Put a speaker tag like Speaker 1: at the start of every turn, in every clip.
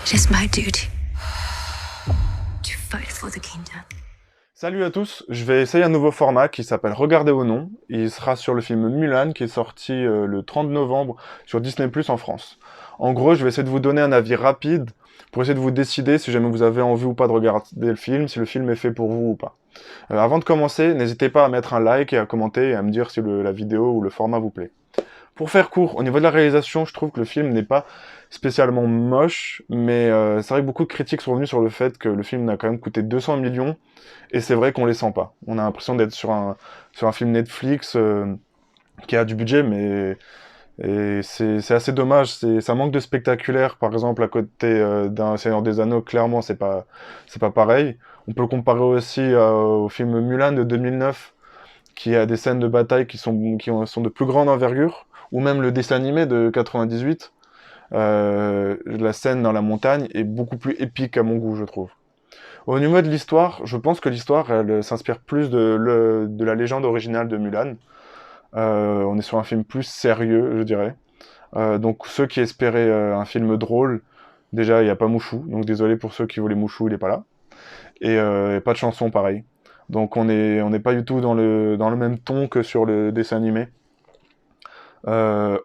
Speaker 1: It is my duty to fight for the kingdom.
Speaker 2: Salut à tous, je vais essayer un nouveau format qui s'appelle Regardez au nom. Il sera sur le film Mulan qui est sorti le 30 novembre sur Disney+ en France. En gros, je vais essayer de vous donner un avis rapide pour essayer de vous décider si jamais vous avez envie ou pas de regarder le film, si le film est fait pour vous ou pas. Avant de commencer, n'hésitez pas à mettre un like et à commenter et à me dire si la vidéo ou le format vous plaît. Pour faire court, au niveau de la réalisation, je trouve que le film n'est pas spécialement moche, mais c'est vrai que beaucoup de critiques sont venues sur le fait que le film n'a quand même coûté 200 millions, et c'est vrai qu'on les sent pas. On a l'impression d'être sur un film Netflix qui a du budget, mais c'est assez dommage. Ça manque de spectaculaire, par exemple, à côté d'un Seigneur des Anneaux, clairement, c'est pas pareil. On peut le comparer aussi au film Mulan de 2009, qui a des scènes de bataille qui sont de plus grande envergure, ou même le dessin animé de 98, la scène dans la montagne est beaucoup plus épique à mon goût, je trouve. Au niveau de l'histoire, je pense que l'histoire, elle s'inspire plus de la légende originale de Mulan. On est sur un film plus sérieux, je dirais. Donc ceux qui espéraient un film drôle, déjà il n'y a pas Mouchou, donc désolé pour ceux qui voulaient Mouchou, il est pas là. Et pas de chanson pareil. Donc on n'est pas du tout dans le même ton que sur le dessin animé.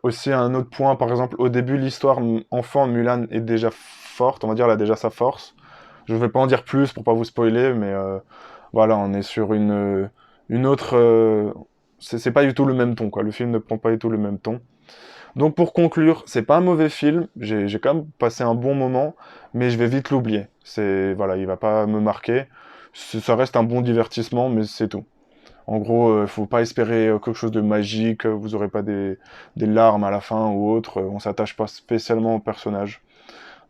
Speaker 2: Aussi un autre point, par exemple, au début l'histoire enfant Mulan est déjà forte, on va dire, elle a déjà sa force. Je vais pas en dire plus pour pas vous spoiler, mais voilà, on est sur une autre... c'est pas du tout le même ton, quoi. Le film ne prend pas du tout le même ton. Donc pour conclure, c'est pas un mauvais film, j'ai quand même passé un bon moment, mais je vais vite l'oublier. Voilà, il va pas me marquer. Ça reste un bon divertissement, mais c'est tout. En gros, faut pas espérer quelque chose de magique, vous aurez pas des larmes à la fin ou autre, on s'attache pas spécialement au personnage.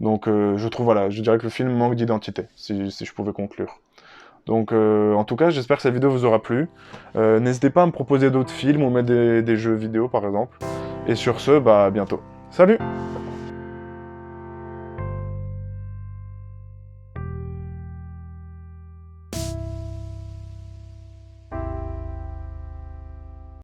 Speaker 2: Donc je trouve, voilà, je dirais que le film manque d'identité, si je pouvais conclure. Donc en tout cas, j'espère que cette vidéo vous aura plu. N'hésitez pas à me proposer d'autres films ou mettre des jeux vidéo par exemple. Et sur ce, bah à bientôt. Salut!